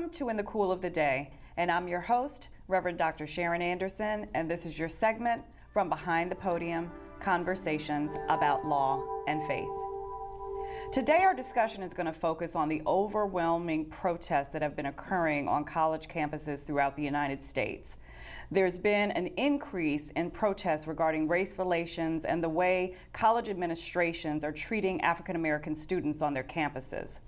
Welcome to In the Cool of the Day, and I'm your host, Reverend Dr. Sharon Anderson, and this is your segment from Behind the Podium, Conversations about Law and Faith. Today our discussion is going to focus on the overwhelming protests that have been occurring on college campuses throughout the United States. There's been an increase in protests regarding race relations and the way college administrations are treating African American students on their campuses.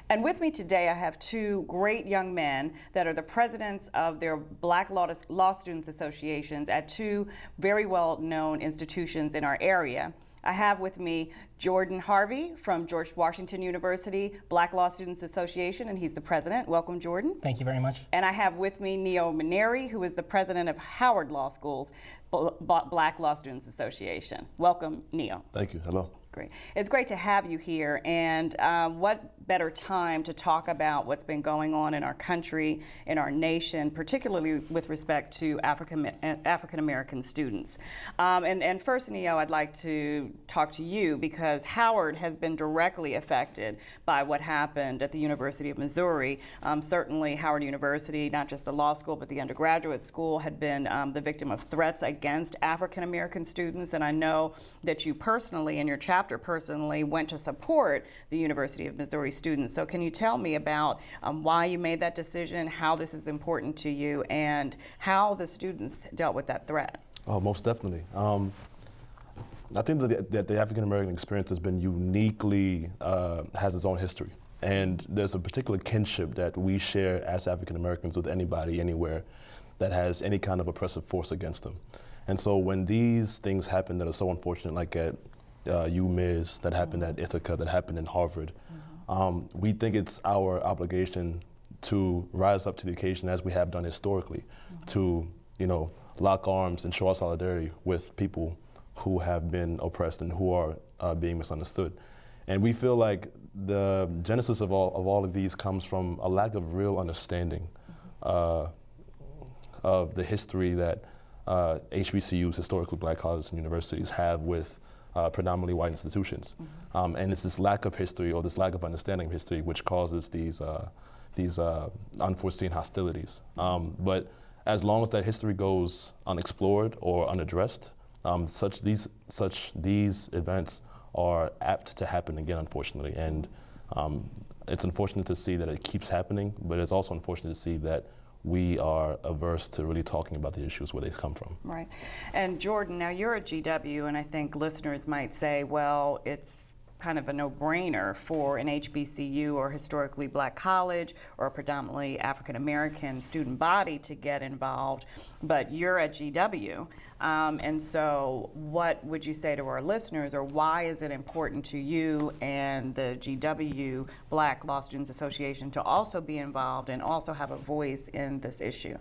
And with me today, I have two great young men that are the presidents of their Black Law Students Associations at two very well-known institutions in our area. I have with me Jordan Harvey from George Washington University Black Law Students Association, and he's the president. Welcome, Jordan. Thank you very much. And I have with me Moneri, who is the president of Howard Law School's Black Law Students Association. Welcome, Neo. Thank you. Hello. Great. It's great to have you here, and what better time to talk about what's been going on in our country, in our nation, particularly with respect to African American students. And first, Neo, I'd like to talk to you because Howard has been directly affected by what happened at the University of Missouri. Certainly, Howard University, not just the law school, but the undergraduate school, had been the victim of threats against African American students, and I know that you personally, in your chapter personally, went to support the University of Missouri students. So can you tell me about why you made that decision, how this is important to you, and how the students dealt with that threat? Oh, most definitely. I think that the African American experience has been uniquely, has its own history. And there's a particular kinship that we share as African Americans with anybody, anywhere, that has any kind of oppressive force against them. And so when these things happen that are so unfortunate, like at UMIS, that happened at Ithaca, that happened in Harvard, we think it's our obligation to rise up to the occasion, as we have done historically, to, lock arms and show our solidarity with people who have been oppressed and who are being misunderstood. And we feel like the genesis of all of these comes from a lack of real understanding of the history that HBCUs, historically Black colleges and universities, have with predominantly white institutions. And it's this lack of history, or this lack of understanding of history, which causes these unforeseen hostilities. But as long as that history goes unexplored or unaddressed, these events are apt to happen again, unfortunately. And it's unfortunate to see that it keeps happening, but it's also unfortunate to see that we are averse to really talking about the issues where they come from. Right. And Jordan, now you're at GW, and I think listeners might say, well, it's kind of a no-brainer for an HBCU or historically Black college or a predominantly African American student body to get involved, but you're at GW. And so what would you say to our listeners, or why is it important to you and the GW Black Law Students Association to also be involved and also have a voice in this issue?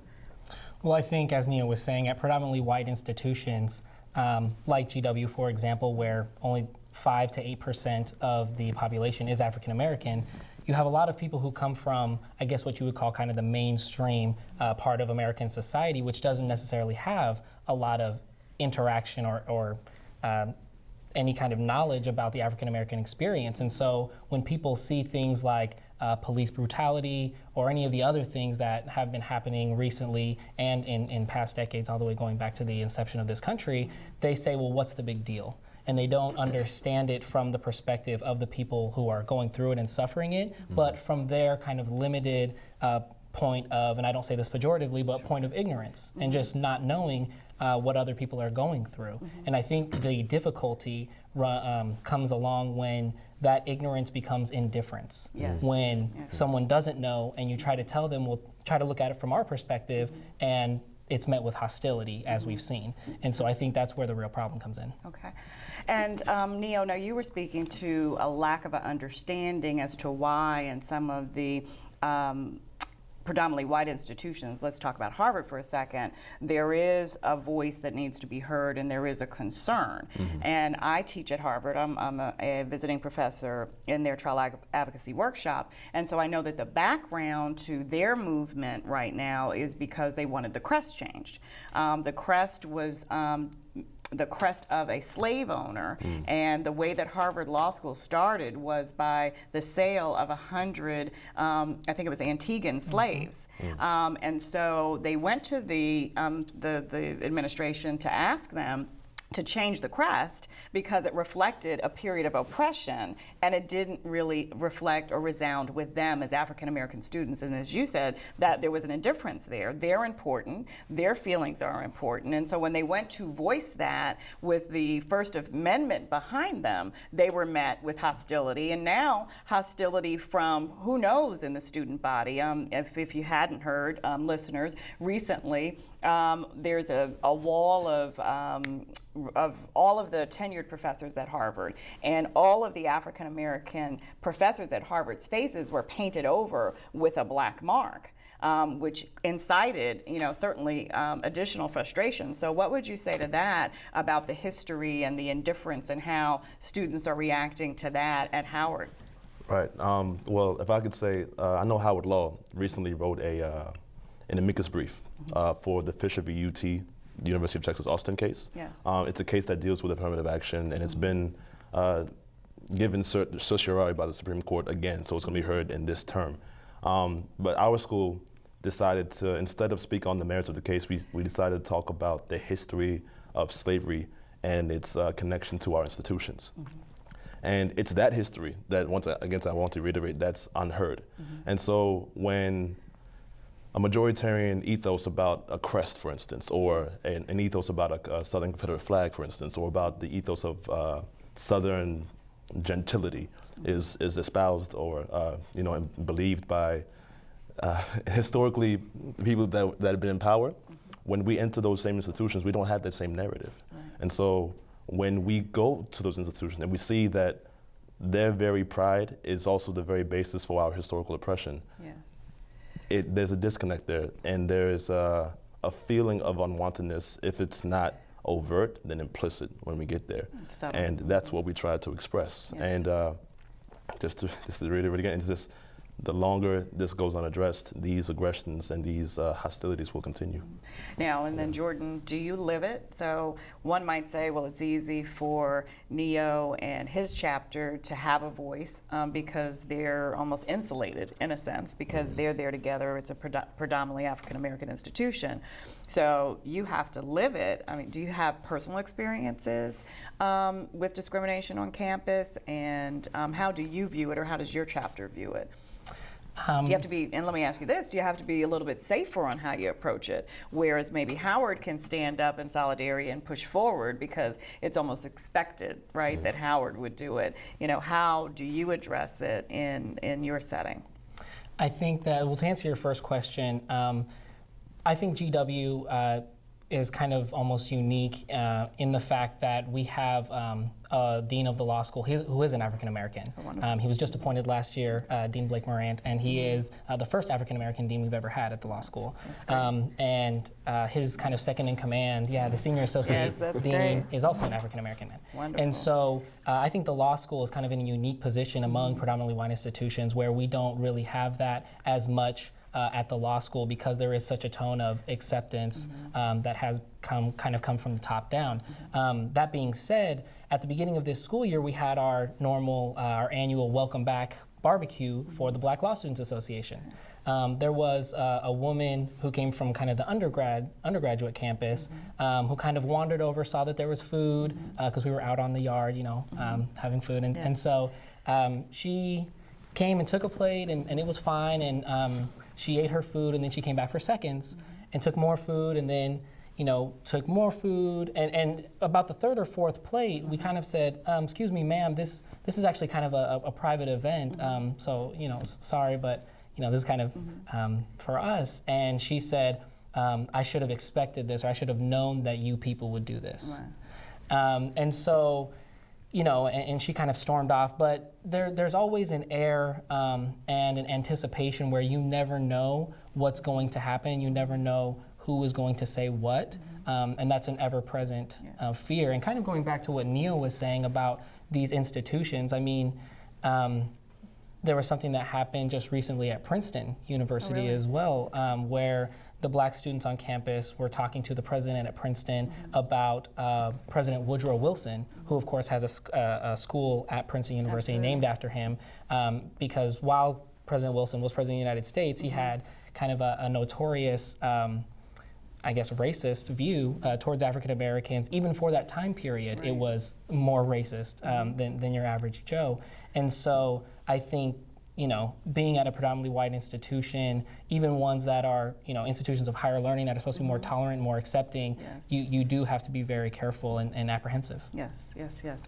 Well, I think, as Nia was saying, at predominantly white institutions, like GW, for example, where only 5 to 8% of the population is African American, you have a lot of people who come from, I guess, what you would call kind of the mainstream part of American society, which doesn't necessarily have a lot of interaction or any kind of knowledge about the African American experience. And so when people see things like police brutality or any of the other things that have been happening recently and in past decades, all the way going back to the inception of this country, they say, well, what's the big deal? And they don't understand it from the perspective of the people who are going through it and suffering it, but from their kind of limited point of, and I don't say this pejoratively, but point of ignorance, and just not knowing what other people are going through. And I think the difficulty comes along when that ignorance becomes indifference. Yes. When Yes. someone doesn't know and you try to tell them, we'll try to look at it from our perspective, and it's met with hostility, as we've seen. And so I think that's where the real problem comes in. Okay. And Neo, now you were speaking to a lack of an understanding as to why in some of the predominantly white institutions, let's talk about Harvard for a second, there is a voice that needs to be heard and there is a concern. And I teach at Harvard. I'm a visiting professor in their trial advocacy workshop. And so I know that the background to their movement right now is because they wanted the crest changed. The crest was the crest of a slave owner. And the way that Harvard Law School started was by the sale of 100, I think it was Antiguan slaves. And so they went to the administration to ask them to change the crest because it reflected a period of oppression, and it didn't really reflect or resound with them as African American students. And as you said, that there was an indifference there. They're important, their feelings are important, and so when they went to voice that with the First Amendment behind them, they were met with hostility, and now hostility from who knows in the student body. If you hadn't heard, listeners, recently there's a wall of all of the tenured professors at Harvard, and all of the African American professors at Harvard's faces were painted over with a black mark, which incited, certainly additional frustration. So what would you say to that about the history and the indifference and how students are reacting to that at Howard? Right. Well, if I could say, I know Howard Law recently wrote an amicus brief for the Fisher v. UT University of Texas Austin case. Yes. It's a case that deals with affirmative action, and it's been given certiorari by the Supreme Court again, so it's going to be heard in this term. But our school decided to, instead of speak on the merits of the case, we decided to talk about the history of slavery and its connection to our institutions. And it's that history that, once again, I want to reiterate, that's unheard. And so when a majoritarian ethos about a crest, for instance, or an ethos about a Southern Confederate flag, for instance, or about the ethos of Southern gentility is espoused or and believed by historically people that have been in power. When we enter those same institutions, we don't have that same narrative. And so when we go to those institutions and we see that their very pride is also the very basis for our historical oppression, there's a disconnect there, and there's a feeling of unwantedness. If it's not overt, then implicit when we get there. And that's what we try to express. And just to reiterate again, it's just the longer this goes unaddressed, these aggressions and these hostilities will continue. Now, and then Jordan, do you live it? So one might say, well, it's easy for Neo and his chapter to have a voice because they're almost insulated in a sense, because they're there together. It's a predominantly African-American institution. So you have to live it. I mean, do you have personal experiences with discrimination on campus? And how do you view it, or how does your chapter view it? Do you have to be, and let me ask you this, do you have to be a little bit safer on how you approach it? Whereas maybe Howard can stand up in solidarity and push forward because it's almost expected, right, that Howard would do it. How do you address it in your setting? I think that, well, to answer your first question, I think GW is kind of almost unique in the fact that we have a dean of the law school who is an African American. He was just appointed last year, Dean Blake Morant, and he is the first African American dean we've ever had at the law school. And his kind of second in command, the senior associate dean is also an African American man. Wonderful. And so I think the law school is kind of in a unique position among predominantly white institutions where we don't really have that as much at the law school, because there is such a tone of acceptance that has come from the top down. That being said, at the beginning of this school year, we had our annual welcome back barbecue for the Black Law Students Association. There was a woman who came from kind of the undergraduate campus who kind of wandered over, saw that there was food because we were out on the yard, having food, and so she came and took a plate, and it was fine, and she ate her food, and then she came back for seconds and took more food, and then took more food, and about the third or fourth plate, we kind of said, excuse me, ma'am, this is actually kind of a private event, so sorry, but this is kind of for us. And she said, I should have expected this, or I should have known that you people would do this. Right. And so, and she kind of stormed off, but there's always an air and an anticipation where you never know what's going to happen, you never know who is going to say what, and that's an ever-present fear. And kind of going back to what Neil was saying about these institutions, I mean, there was something that happened just recently at Princeton University as well, where the black students on campus were talking to the president at Princeton about President Woodrow Wilson, who of course has a school at Princeton University named after him, because while President Wilson was president of the United States, he had kind of a notorious, I guess, racist view towards African Americans. Even for that time period, it was more racist than your average Joe. And so I think, you know, being at a predominantly white institution, even ones that are, you know, institutions of higher learning that are supposed to be more tolerant, more accepting, you do have to be very careful and apprehensive. Yes, yes, yes.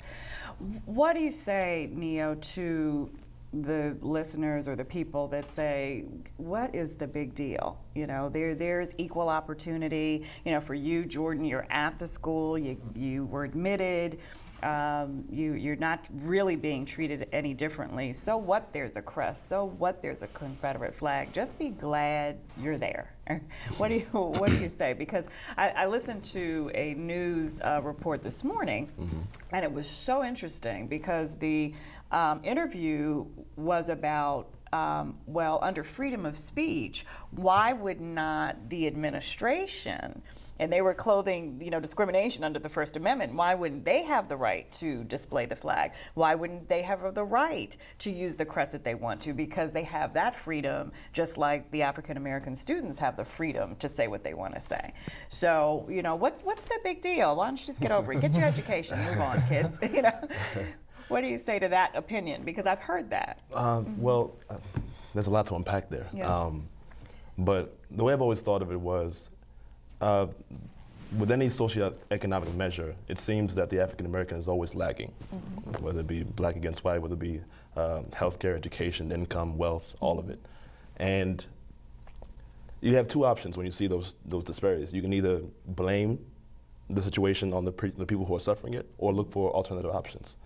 What do you say, Neo, to the listeners or the people that say, what is the big deal? You know, there's equal opportunity. You know, for you, Jordan, you're at the school, you were admitted, you're not really being treated any differently. So what there's a crest, so what there's a Confederate flag, just be glad you're there. What do you say? Because I listened to a news report this morning, and it was so interesting because the interview was about, well, under freedom of speech, why would not the administration, and they were clothing, you know, discrimination under the First Amendment, why wouldn't they have the right to display the flag? Why wouldn't they have the right to use the crest that they want to? Because they have that freedom, just like the African American students have the freedom to say what they want to say. So, you know, what's the big deal? Why don't you just get over it? Get your education, move on, kids. You know. What do you say to that opinion? Because I've heard that. Well, there's a lot to unpack there. Yes. But the way I've always thought of it was, with any socioeconomic measure, it seems that the African American is always lagging, whether it be black against white, whether it be healthcare, education, income, wealth, all of it. And you have two options when you see those disparities. You can either blame the situation on the people who are suffering it, or look for alternative options.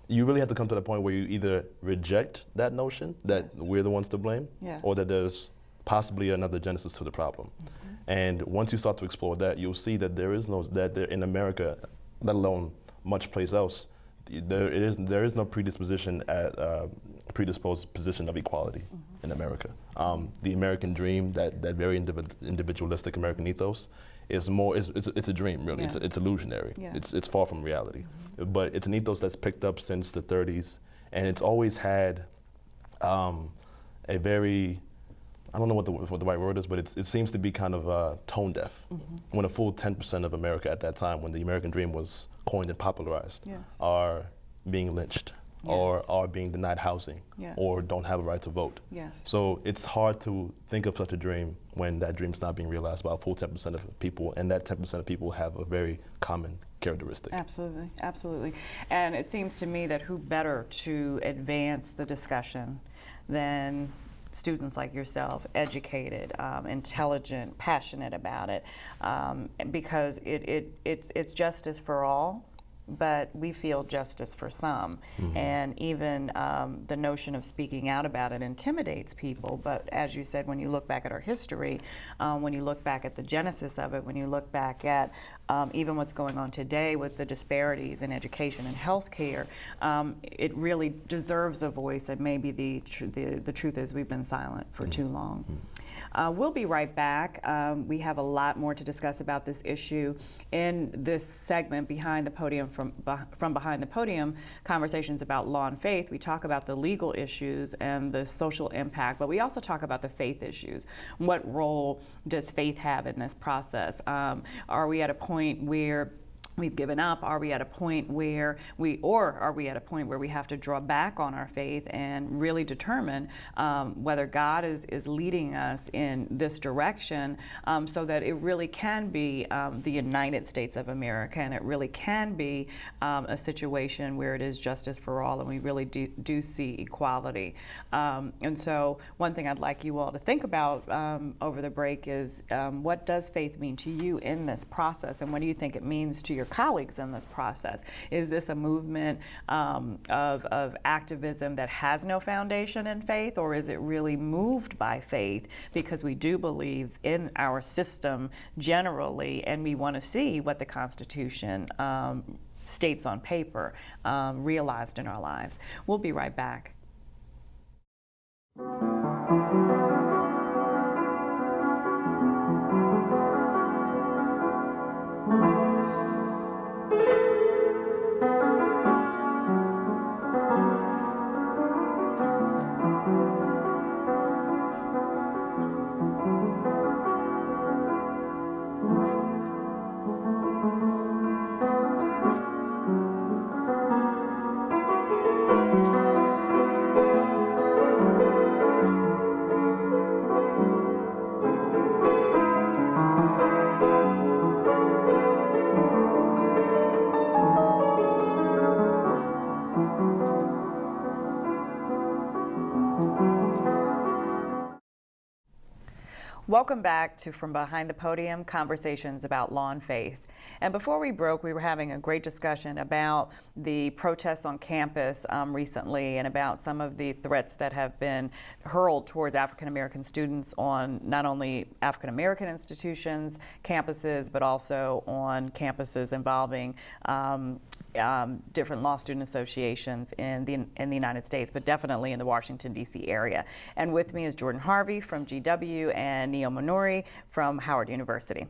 You really have to come to the point where you either reject that notion that we're the ones to blame, or that there's possibly another genesis to the problem. And once you start to explore that, you'll see that there is in America, let alone much place else, there is no predisposed position of equality in America. The American dream, that very individualistic American ethos, is more. It's a dream, really. It's illusionary. It's far from reality. But it's an ethos that's picked up since the 30s, and it's always had a very, I don't know what the right word is, but it seems to be kind of tone deaf. When a full 10% of America at that time, when the American dream was coined and popularized, are being lynched, or are being denied housing, or don't have a right to vote. So it's hard to think of such a dream when that dream's not being realized by a full 10% of people, and that 10% of people have a very common characteristic. Absolutely, absolutely. And it seems to me that who better to advance the discussion than students like yourself, educated, intelligent, passionate about it, because it's justice for all, but we feel justice for some. And even the notion of speaking out about it intimidates people. But as you said, when you look back at our history, when you look back at the genesis of it, when you look back at even what's going on today with the disparities in education and healthcare, it really deserves a voice. And maybe the truth is we've been silent for too long. We'll be right back. We have a lot more to discuss about this issue in this segment, Behind the Podium, from Behind the Podium, conversations about law and faith. We talk about the legal issues and the social impact, but we also talk about the faith issues. What role does faith have in this process? Are we at a point where we've given up? Are we at a point where we have to draw back on our faith and really determine whether God is leading us in this direction, so that it really can be the United States of America, and it really can be a situation where it is justice for all, and we really do see equality. And so one thing I'd like you all to think about over the break is, what does faith mean to you in this process, and what do you think it means to your colleagues in this process? Is this a movement of activism that has no foundation in faith, or is it really moved by faith because we do believe in our system generally, and we want to see what the Constitution states on paper realized in our lives? We'll be right back. Welcome back to From Behind the Podium, Conversations about Law and Faith. And before we broke, we were having a great discussion about the protests on campus recently and about some of the threats that have been hurled towards African American students on not only African American institutions, campuses, but also on campuses involving different law student associations in the United States, but definitely in the Washington, D.C. area. And with me is Jordan Harvey from GW and Moneri from Howard University.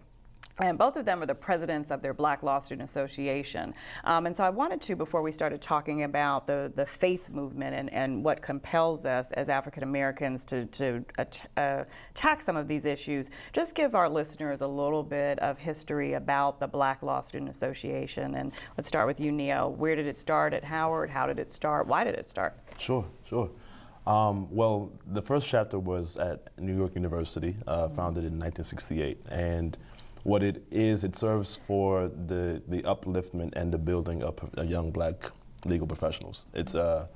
And both of them are the presidents of their Black Law Student Association. And so I wanted to, before we started talking about the faith movement and what compels us as African Americans to attack some of these issues, just give our listeners a little bit of history about the Black Law Student Association. And let's start with you, Neo. Where did it start at Howard? How did it start? Why did it start? Sure. Well, the first chapter was at New York University, founded in 1968. And what it is, it serves for the upliftment and the building up of young Black legal professionals. It's a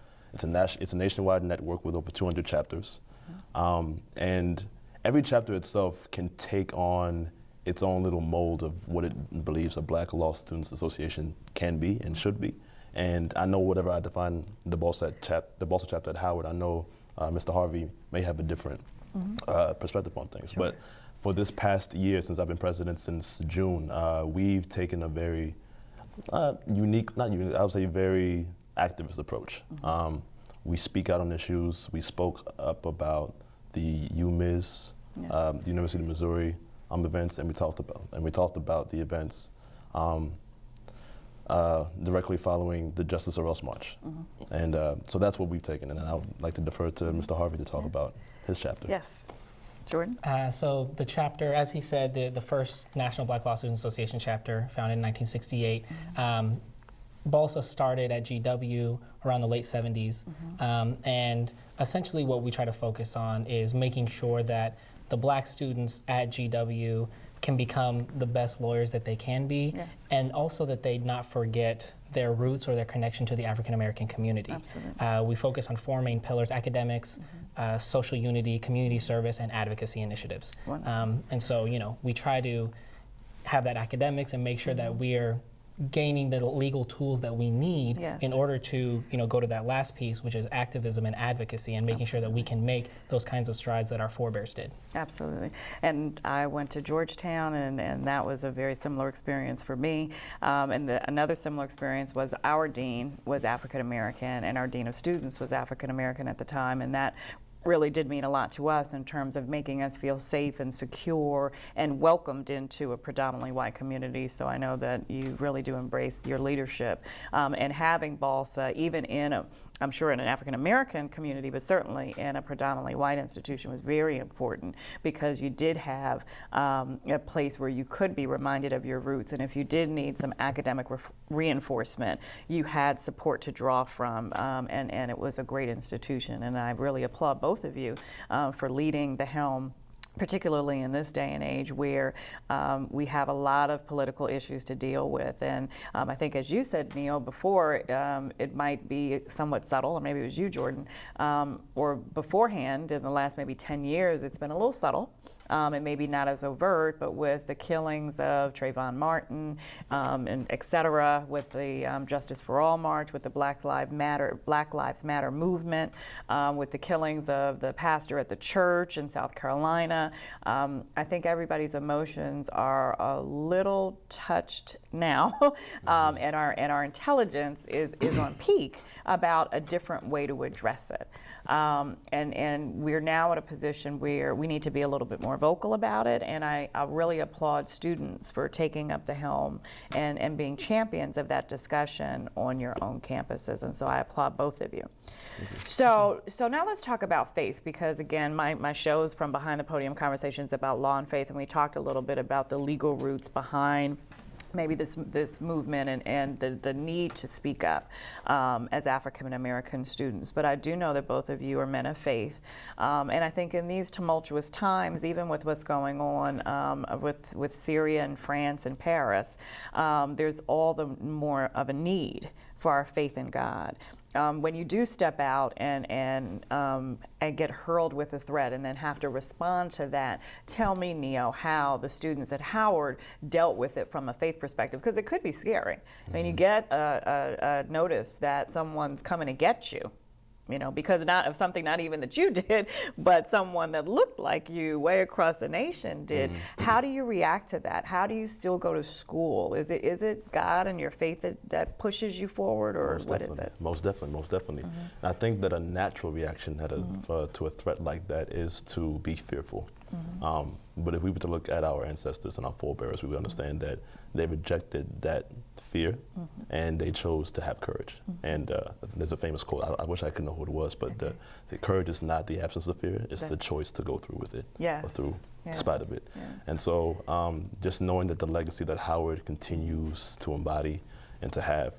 nationwide network with over 200 chapters, and every chapter itself can take on its own little mold of what it believes a Black Law Students Association can be and should be. And I know whatever I define the Balsa chapter at Howard, I know Mr. Harvey may have a different perspective on things, Sure. but for this past year, since I've been president since June, we've taken a very unique, not unique, I would say very activist approach. We speak out on issues. We spoke up about the UMIS, the University of Missouri events, and we talked about the events directly following the Justice or Else March. And so that's what we've taken, and I would like to defer to Mr. Harvey to talk about his chapter. Yes. Jordan? So the chapter, as he said, the first National Black Law Students Association chapter, founded in 1968, BALSA started at GW around the late 70s. And essentially what we try to focus on is making sure that the Black students at GW can become the best lawyers that they can be, and also that they not forget their roots or their connection to the African American community. Absolutely. We focus on four main pillars: academics, social unity, community service, and advocacy initiatives. And so, we try to have that academics and make sure that we're gaining the legal tools that we need in order to, go to that last piece, which is activism and advocacy, and making sure that we can make those kinds of strides that our forebears did. Absolutely. And I went to Georgetown, and that was a very similar experience for me. And another similar experience was our dean was African American, and our dean of students was African American at the time, and that really did mean a lot to us in terms of making us feel safe and secure and welcomed into a predominantly white community. So I know that you really do embrace your leadership. And having BALSA, even I'm sure in an African American community, but certainly in a predominantly white institution, was very important, because you did have a place where you could be reminded of your roots. And if you did need some academic reinforcement, you had support to draw from, and it was a great institution. And I really applaud both of you for leading the helm, particularly in this day and age where we have a lot of political issues to deal with. And I think, as you said, Neil, before, it might be somewhat subtle, or maybe it was you, Jordan, or beforehand, in the last maybe 10 years, it's been a little subtle. And maybe not as overt, but with the killings of Trayvon Martin, and et cetera, with the Justice for All March, with the Black Lives Matter movement, with the killings of the pastor at the church in South Carolina. I think everybody's emotions are a little touched now, and our intelligence is on peak about a different way to address it. And we're now at a position where we need to be a little bit more vocal about it, and I really applaud students for taking up the helm and being champions of that discussion on your own campuses, and so I applaud both of you. So now let's talk about faith, because again, my show is From Behind the Podium, Conversations about Law and Faith, and we talked a little bit about the legal roots behind maybe this movement and the need to speak up as African American students. But I do know that both of you are men of faith. And I think in these tumultuous times, even with what's going on with Syria and France and Paris, there's all the more of a need for our faith in God. when you do step out and get hurled with a threat and then have to respond to that, tell me, Neo, how the students at Howard dealt with it from a faith perspective, because it could be scary. I mean, you get a notice that someone's coming to get you, because not of something not even that you did, but someone that looked like you way across the nation did. How do you react to that? How do you still go to school? Is it God and your faith that pushes you forward, or what is it? Most definitely. And I think that a natural reaction to a threat like that is to be fearful. But if we were to look at our ancestors and our forebears, we would understand that they rejected that fear and they chose to have courage. And there's a famous quote, I wish I could know who it was, but the courage is not the absence of fear, it's the choice to go through with it, or through in spite of it. And so just knowing that the legacy that Howard continues to embody and to have,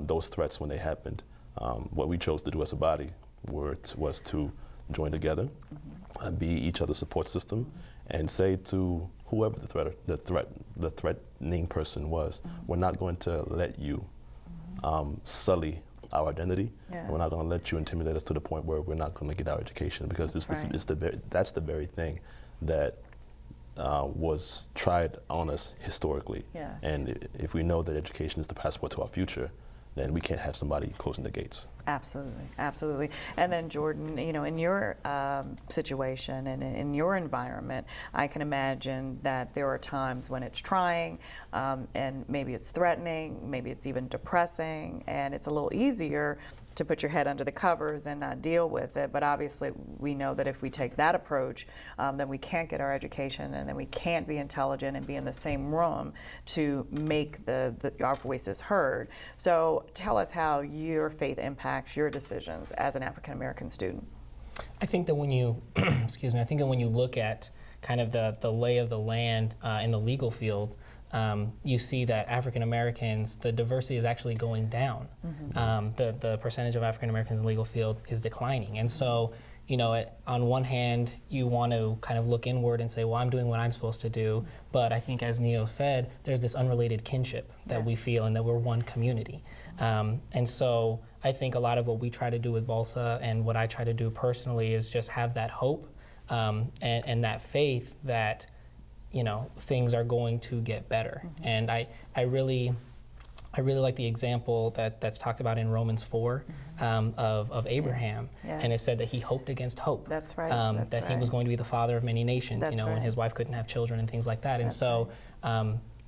those threats when they happened, what we chose to do as a body was to join together, be each other's support system, and say to whoever the threatening person was, we're not going to let you sully our identity, and we're not going to let you intimidate us to the point where we're not going to get our education, because that's the very thing that was tried on us historically. And if we know that education is the passport to our future, then we can't have somebody closing the gates. Absolutely, absolutely. And then Jordan, in your situation and in your environment, I can imagine that there are times when it's trying, and maybe it's threatening, maybe it's even depressing, and it's a little easier to put your head under the covers and not deal with it. But obviously we know that if we take that approach, then we can't get our education, and then we can't be intelligent and be in the same room to make our voices heard. So tell us how your faith impacts your decisions as an African American student. I think that when you, excuse me, I think that when you look at kind of the lay of the land in the legal field, you see that African Americans, the diversity is actually going down. The percentage of African Americans in the legal field is declining. And so, on one hand, you want to kind of look inward and say, well, I'm doing what I'm supposed to do. But I think, as Neo said, there's this unrelated kinship that we feel, and that we're one community. And so I think a lot of what we try to do with Balsa, and what I try to do personally, is just have that hope and that faith that things are going to get better. And I really like the example that's talked about in Romans 4 of Abraham. And it said that he hoped against hope. That's right. That he was going to be the father of many nations, and his wife couldn't have children and things like that. And so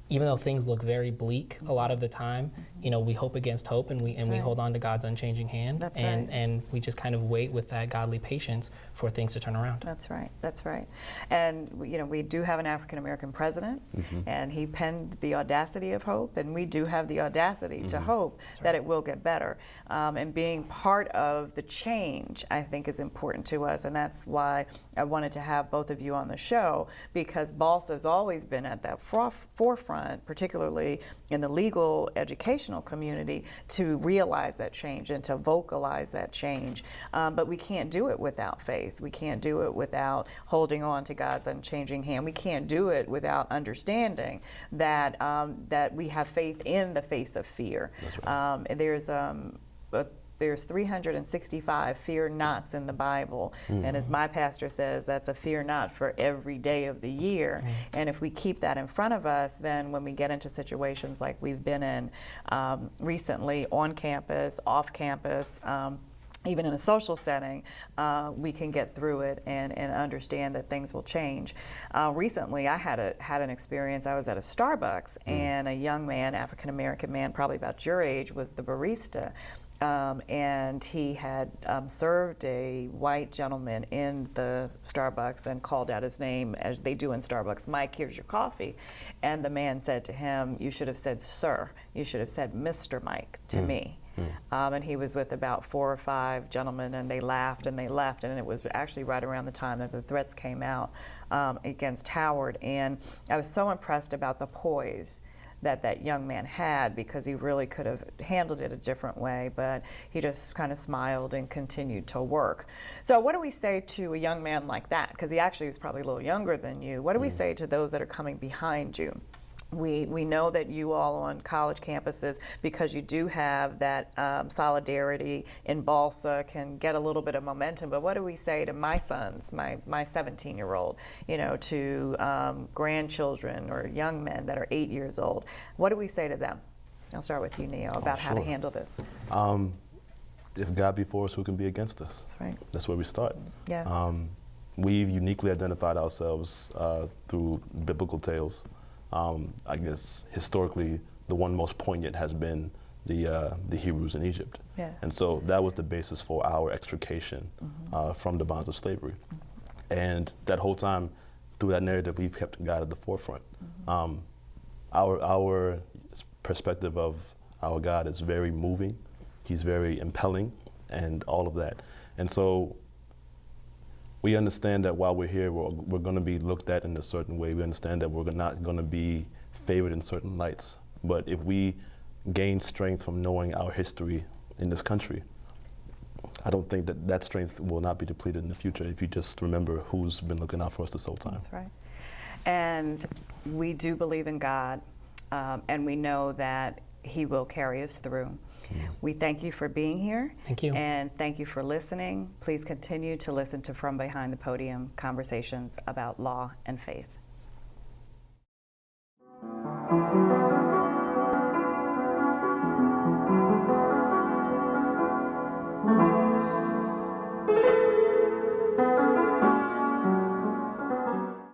even though things look very bleak a lot of the time, we hope against hope, and we hold on to God's unchanging hand, and we just kind of wait with that godly patience for things to turn around. That's right. And we do have an African American president, and he penned the audacity of hope, and we do have the audacity to hope that it will get better. And being part of the change, I think, is important to us, and that's why I wanted to have both of you on the show, because Balsa has always been at that forefront, particularly in the legal educational community, to realize that change and to vocalize that change. But we can't do it without faith. We can't do it without holding on to God's unchanging hand. We can't do it without understanding that that we have faith in the face of fear. That's right. There's 365 fear nots in the Bible. And as my pastor says, that's a fear not for every day of the year. And if we keep that in front of us, then when we get into situations like we've been in recently, on campus, off campus, even in a social setting, we can get through it and understand that things will change. Recently, I had an experience. I was at a Starbucks, and a young man, African American man, probably about your age, was the barista. And he had served a white gentleman in the Starbucks and called out his name, as they do in Starbucks, "Mike, here's your coffee." And the man said to him, "You should have said sir. You should have said Mr. Mike to me." And he was with about 4 or 5 gentlemen, and they laughed and they left. And it was actually right around the time that the threats came out against Howard. And I was so impressed about the poise that young man had, because he really could have handled it a different way, but he just kind of smiled and continued to work. So what do we say to a young man like that? Because he actually was probably a little younger than you. What do we say to those that are coming behind you We know that you all on college campuses, because you do have that solidarity in Balsa, can get a little bit of momentum. But what do we say to my sons, my 17-year-old, to grandchildren or young men that are 8 years old? What do we say to them? I'll start with you, Neo, about how to handle this. If God be for us, who can be against us? That's right. That's where we start. Yeah. We've uniquely identified ourselves through biblical tales. I guess historically, the one most poignant has been the Hebrews in Egypt. Yeah. And so that was the basis for our extrication from the bonds of slavery. And that whole time, through that narrative, we've kept God at the forefront. Our perspective of our God is very moving. He's very impelling and all of that. And so we understand that while we're here, we're going to be looked at in a certain way. We understand that we're not going to be favored in certain lights. But if we gain strength from knowing our history in this country, I don't think that strength will not be depleted in the future if you just remember who's been looking out for us this whole time. That's right. And we do believe in God, and we know that He will carry us through. We thank you for being here. Thank you. And thank you for listening. Please continue to listen to From Behind the Podium, conversations about law and faith.